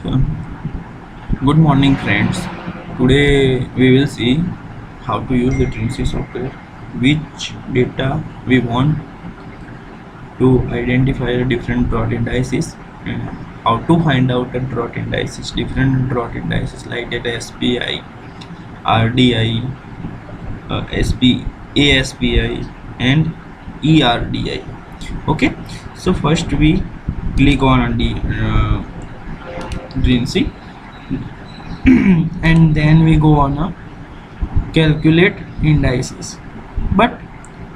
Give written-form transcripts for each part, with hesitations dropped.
So, good morning, friends. Today we will see how to use the Trinity software, which data we want to identify a different drought indices, and how to find out a drought indices, different drought indices like that SPI, RDI, ASPI, and ERDI. Okay, so first we click on the Trinity and then we go on a calculate indices. But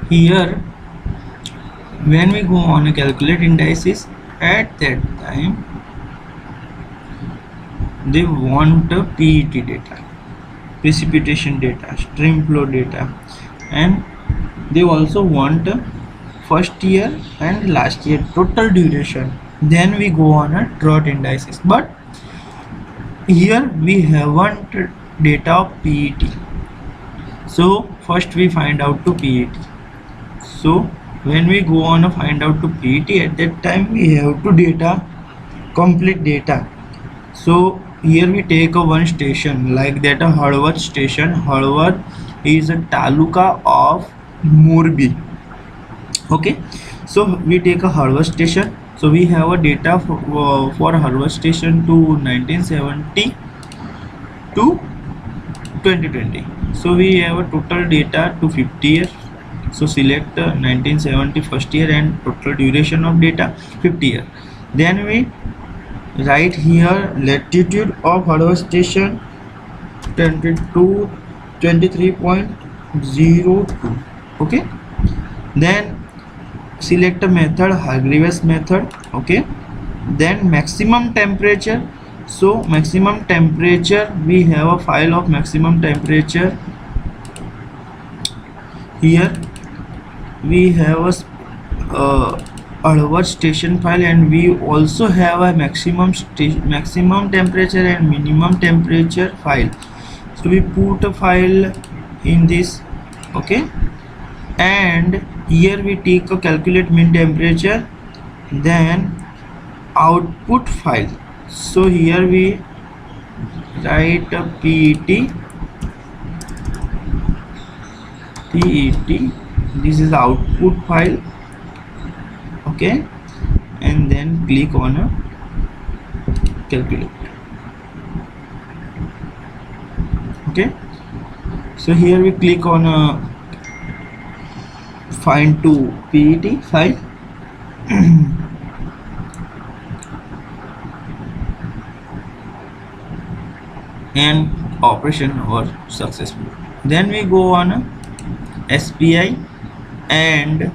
here when we go on a calculate indices, at that time they want a PET data, precipitation data, stream flow data, and they also want a first year and last year total duration. Then we go on a drought indices, but here we haven't data of PET. So first we find out to PET. So when we go on a find out to PET, at that time we have to data complete data. So here we take a one station like that, a Halwad station. Halwad is a taluka of Morbi. Okay, so we take a Halwad station. So we have a data for Halwad station to 1970 to 2020. So we have a total data to 50 years. So select 1970 first year and total duration of data 50 years. Then we write here latitude of Halwad station 23.02. okay, then select a method, Hargreaves method. Okay, then maximum temperature. So maximum temperature, we have a file of maximum temperature. Here we have a Halwad station file, and we also have a maximum temperature and minimum temperature file. So we put a file in this. Okay, and here we take a calculate mean temperature, then output file. So here we write a PET. This is the output file. Okay, and then click on a calculate. Okay, so here we click on a find to PET file. And operation was successful. Then we go on a SPI, and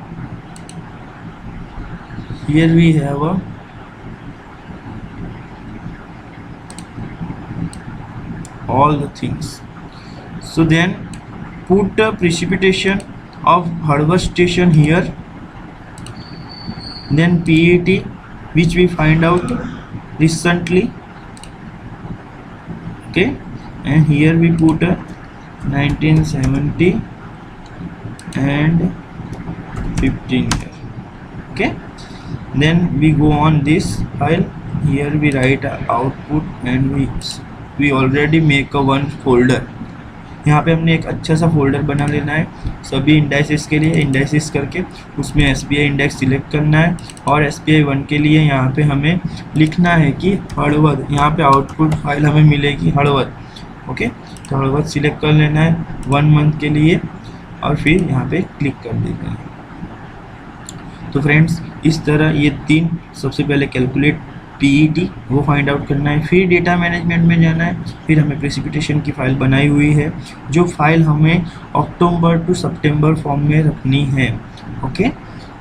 here we have a all the things. So then put a precipitation of Halwad station here, then PET which we find out recently. Okay, and here we put a 1970 and 15 year. Okay, then we go on this file. Here we write a output, and we already make a one folder. यहाँ पे हमने एक अच्छा सा folder बना लेना है सभी इंडाइसेस के लिए. इंडाइसेस करके उसमें SPI इंडेक्स सिलेक्ट करना है, और SPI 1 के लिए यहाँ पे हमें लिखना है कि हड़वद. यहाँ पे आउटपुट फाइल हमें मिलेगी हड़वद. ओके, तो हड़वद सिलेक्ट कर लेना है 1 मंथ के लिए, और फिर यहाँ पे क्लिक कर देना है. तो फ्रेंड्स, इस तरह ये तीन, सबसे पहले कैलकुलेट PET वो फाइंड आउट करना है, फिर डेटा मैनेजमेंट में जाना है, फिर हमें प्रेसिपिटेशन की फ़ाइल बनाई हुई है जो फाइल हमें अक्टूबर टू सितंबर फॉर्म में रखनी है. ओके,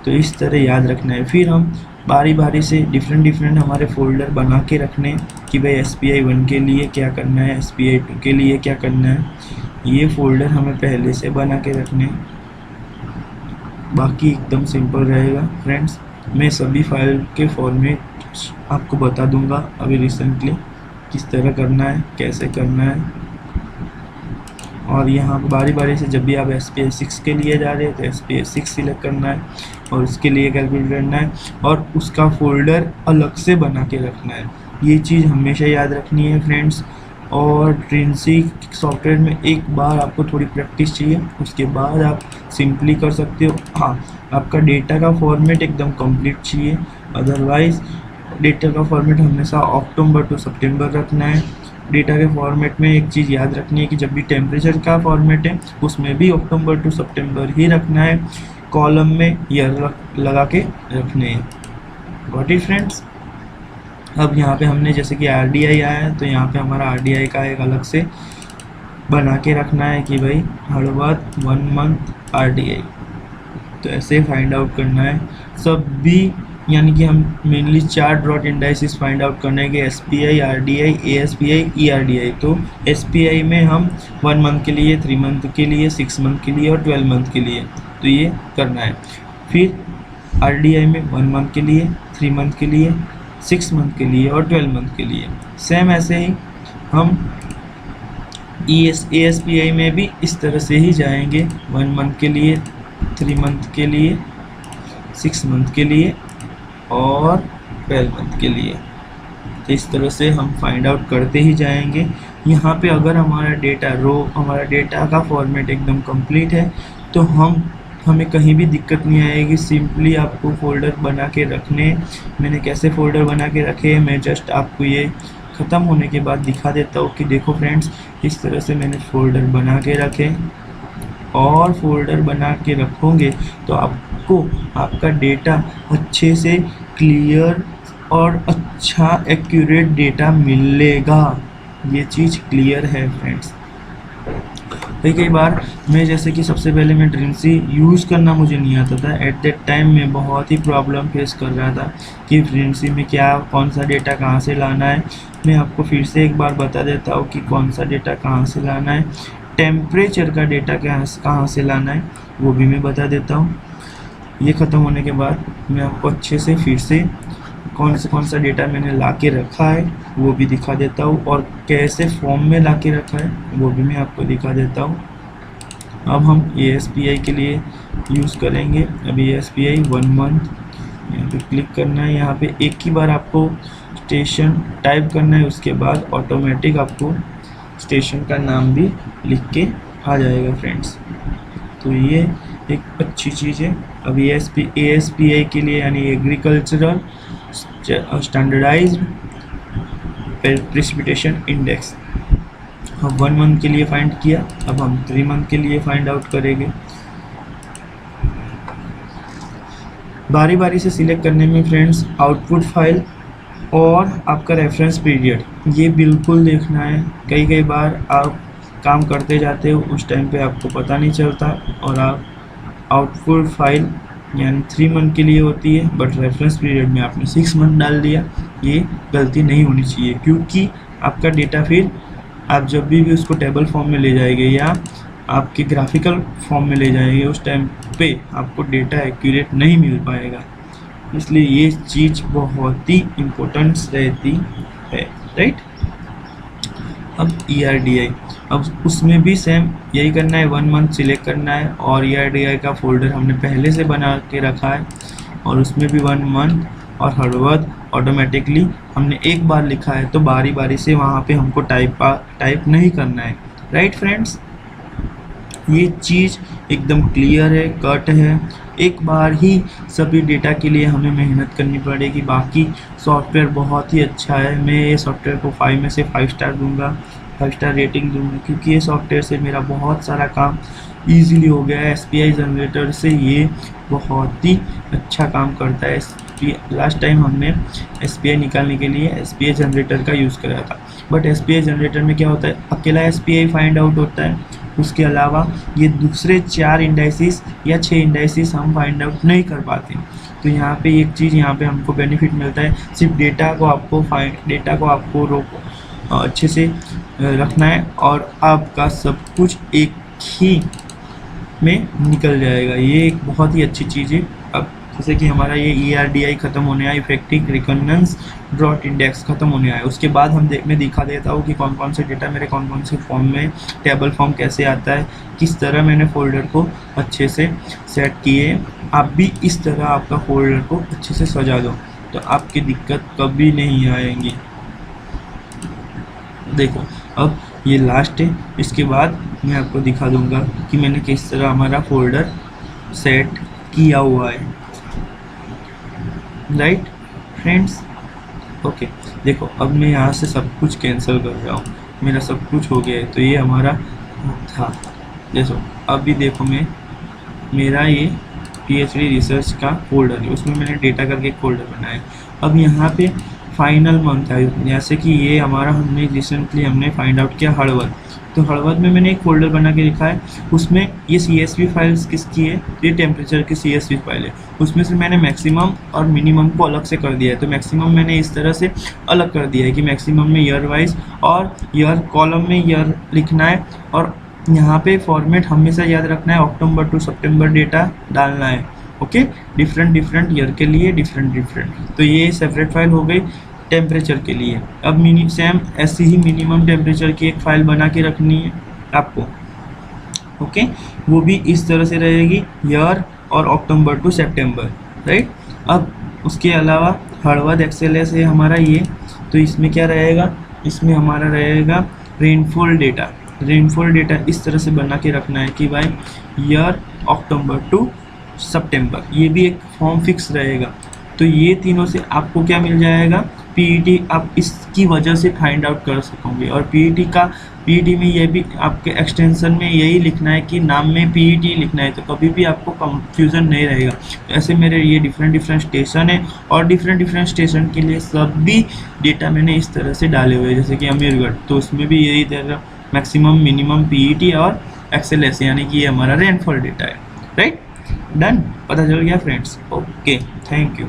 तो इस तरह याद रखना है. फिर हम बारी बारी से डिफरेंट हमारे फोल्डर बना के रखने कि भाई SPI 1 के लिए क्या करना है, SPI 2 के लिए क्या करना है. ये फोल्डर हमें पहले से बना के रखने. बाकी एकदम सिंपल रहेगा फ्रेंड्स. मैं सभी फाइल के फॉर्मेट आपको बता दूंगा अभी रिसेंटली किस तरह करना है, कैसे करना है. और यहाँ बारी बारी से जब भी आप SPI 6 के लिए जा रहे हैं तो SPI 6 सिलेक्ट करना है और उसके लिए कैलकुलेट करना है, और उसका फोल्डर अलग से बना के रखना है. ये चीज़ हमेशा याद रखनी है फ्रेंड्स। और ट्रिंसिक सॉफ्टवेयर में एक बार आपको थोड़ी प्रैक्टिस चाहिए, उसके बाद आप सिंपली कर सकते हो। हाँ, आपका डेटा का फॉर्मेट एकदम कंप्लीट चाहिए, अदरवाइज डेटा का फॉर्मेट हमेशा अक्टूबर टू सितंबर रखना है। डेटा के फॉर्मेट में एक चीज़ याद रखनी है कि जब भी टेम्परेचर का फॉर्मेट है उसमें भी अक्टूबर टू सितंबर ही रखना है, कॉलम में ईयर लगा के रखने हैं। Got it friends. अब यहाँ पे हमने जैसे कि RDI आया है तो यहाँ पे हमारा RDI का एक अलग से बना के रखना है कि भाई हर बार 1 मंथ RDI, तो ऐसे फाइंड आउट करना है सब भी। यानी कि हम mainly 4 drought indices find out करने के SPI, RDI, ASPI, ERDI। तो SPI में हम 1 मंथ के लिए, 3 मंथ के लिए, 6 मंथ के लिए और 12 मंथ के लिए, तो ये करना है। फिर RDI में 1 मंथ के लिए, 3 मंथ के लिए, 6 मंथ के लिए और 12 मंथ के लिए। सेम ऐसे ही हम ASPI में भी इस तरह से ही जाएंगे, 1 मंथ के लिए, 3 मंथ के लिए, 6 मंथ के लिए और 12 मंथ के लिए। तो इस तरह से हम फाइंड आउट करते ही जाएंगे। यहाँ पे अगर हमारा डेटा का फॉर्मेट एकदम कंप्लीट है तो हमें कहीं भी दिक्कत नहीं आएगी। सिंपली आपको फोल्डर बना के रखने, मैंने कैसे फोल्डर बना के रखे मैं जस्ट आपको ये ख़त्म होने के बाद दिखा देता हूँ कि देखो फ्रेंड्स, इस तरह से मैंने फोल्डर बना के रखे। और फोल्डर बना के रखोगे तो आपको आपका डेटा अच्छे से क्लियर और अच्छा एक्यूरेट डेटा मिलेगा। ये चीज़ क्लियर है फ्रेंड्स। कई बार मैं जैसे कि सबसे पहले मैं ड्रीमसी यूज़ करना मुझे नहीं आता था, एट दैट टाइम मैं बहुत ही प्रॉब्लम फेस कर रहा था कि ड्रीमसी में कौन सा डेटा कहाँ से लाना है। मैं आपको फिर से एक बार बता देता हूँ कि कौन सा डेटा कहाँ से लाना है। टेम्परेचर का डेटा कहाँ से लाना है वो भी मैं बता देता हूँ। ये ख़त्म होने के बाद मैं आपको अच्छे से फिर से कौन सा डेटा मैंने ला के रखा है वो भी दिखा देता हूँ, और कैसे फॉर्म में ला के रखा है वो भी मैं आपको दिखा देता हूँ। अब हम ASPI के लिए यूज़ करेंगे। अब ASPI 1 मंथ, यहाँ पे क्लिक करना है। यहाँ पे एक ही बार आपको स्टेशन टाइप करना है, उसके बाद ऑटोमेटिक आपको स्टेशन का नाम भी लिख के आ जाएगा फ्रेंड्स। तो ये एक अच्छी चीज़ है। अब ASPI के लिए यानी एग्रीकल्चरल स्टैंडर्डाइज्ड प्रेसिपिटेशन इंडेक्स हम 1 मंथ के लिए फाइंड किया। अब हम 3 मंथ के लिए फाइंड आउट करेंगे। बारी बारी से सिलेक्ट करने में फ्रेंड्स आउटपुट फाइल और आपका रेफरेंस पीरियड ये बिल्कुल देखना है। कई बार आप काम करते जाते हो, उस टाइम पे आपको पता नहीं चलता और आप आउटपुट फाइल यानी 3 मंथ के लिए होती है, बट रेफरेंस पीरियड में आपने 6 मंथ डाल दिया। ये गलती नहीं होनी चाहिए, क्योंकि आपका डेटा फिर आप जब भी उसको टेबल फॉर्म में ले जाएंगे या आपके ग्राफिकल फॉर्म में ले जाएंगे, उस टाइम पे आपको डेटा एक्यूरेट नहीं मिल पाएगा। इसलिए ये चीज़ बहुत ही इम्पोर्टेंस रहती है, राइट। अब ERDI, अब उसमें भी सेम यही करना है, 1 मंथ सिलेक्ट करना है और ERDI का फोल्डर हमने पहले से बना के रखा है और उसमें भी 1 मंथ, और हर वक्त ऑटोमेटिकली हमने एक बार लिखा है तो बारी बारी से वहाँ पे हमको टाइप नहीं करना है, राइट फ्रेंड्स। ये चीज़ एकदम क्लियर है, कट है। एक बार ही सभी डेटा के लिए हमें मेहनत करनी पड़ेगी। बाकी सॉफ्टवेयर बहुत ही अच्छा है। मैं ये सॉफ्टवेयर को 5 में से 5 स्टार दूंगा, 5 स्टार रेटिंग दूंगा, क्योंकि ये सॉफ्टवेयर से मेरा बहुत सारा काम इजीली हो गया है। SPI जनरेटर से ये बहुत ही अच्छा काम करता है। लास्ट टाइम हमने SPI निकालने के लिए SPI जनरेटर का यूज़ करा था, बट SPI जनरेटर में क्या होता है, अकेला SPI फाइंड आउट होता है, उसके अलावा ये दूसरे 4 इंडाइसिस या 6 इंडाइसिस हम फाइंड आउट नहीं कर पाते। तो यहाँ पे एक चीज़ यहाँ पे हमको बेनिफिट मिलता है, सिर्फ डेटा को आपको अच्छे से रखना है और आपका सब कुछ एक ही में निकल जाएगा। ये एक बहुत ही अच्छी चीज़ है। अब जैसे कि हमारा ये ERDI ख़त्म होने आया, इफेक्टिव रिकॉर्डेंस ड्रॉट इंडेक्स ख़त्म होने आया, उसके बाद मैं दिखा देता हूँ कि कौन कौन से डेटा मेरे कौन कौन से फॉर्म में, टेबल फॉर्म कैसे आता है, किस तरह मैंने फोल्डर को अच्छे से सेट किए। आप भी इस तरह आपका फोल्डर को अच्छे से सजा दो तो आपकी दिक्कत कभी नहीं आएंगी, देखो अब ये लास्ट है, इसके बाद मैं आपको दिखा दूंगा कि मैंने किस तरह हमारा फोल्डर सेट किया हुआ है, राइट फ्रेंड्स। ओके देखो अब मैं यहाँ से सब कुछ कैंसिल कर रहा हूँ, मेरा सब कुछ हो गया है। तो ये हमारा था, जैसो अभी देखो मैं मेरा ये PhD रिसर्च का फोल्डर है, उसमें मैंने डेटा करके एक फोल्डर बनाया। अब यहाँ पे फाइनल मंथ है, जैसे कि ये हमारा हमने रिसेंटली हमने फाइंड आउट किया हड़वद, तो हड़वद में मैंने एक फोल्डर बना के लिखा है, उसमें ये CSV फाइल्स किसकी है, ये टेम्परेचर की CSV फाइल है। उसमें से मैंने मैक्सिमम और मिनिमम को अलग से कर दिया है। तो मैक्सिमम मैंने इस तरह से अलग कर दिया है कि मैक्सिमम में ईयर वाइज और ईयर कॉलम में ईयर लिखना है, और यहाँ पे फॉर्मेट हमेशा याद रखना है, अक्टूबर टू सितंबर डेटा डालना है। ओके, डिफरेंट ईयर के लिए डिफरेंट। तो ये सेपरेट फाइल हो गई टेम्परेचर के लिए। अब सेम ऐसे ही मिनिमम टेम्परेचर की एक फाइल बना के रखनी है आपको। ओके, वो भी इस तरह से रहेगी, ईयर और अक्टूबर टू सितंबर, राइट। अब उसके अलावा हड़वद XLS है हमारा ये, तो इसमें क्या रहेगा, इसमें हमारा रहेगा रेनफॉल डेटा इस तरह से बना के रखना है कि भाई ईयर अक्टूबर टू सितंबर, ये भी एक फॉर्म फिक्स रहेगा। तो ये तीनों से आपको क्या मिल जाएगा, PET आप इसकी वजह से फाइंड आउट कर सकोगे। और PET में ये भी आपके एक्सटेंशन में यही लिखना है कि नाम में PET लिखना है, तो कभी भी आपको कंफ्यूजन नहीं रहेगा। ऐसे मेरे ये डिफरेंट स्टेशन है, और डिफरेंट स्टेशन के लिए सभी डेटा मैंने इस तरह से डाले हुए हैं। जैसे कि अमीरगढ़, तो उसमें भी यही तरह मैक्सिमम मिनिमम PET और XLS, यानी कि ये हमारा रेनफॉल डेटा है, राइट। डन, पता चल गया फ्रेंड्स। Okay, thank you.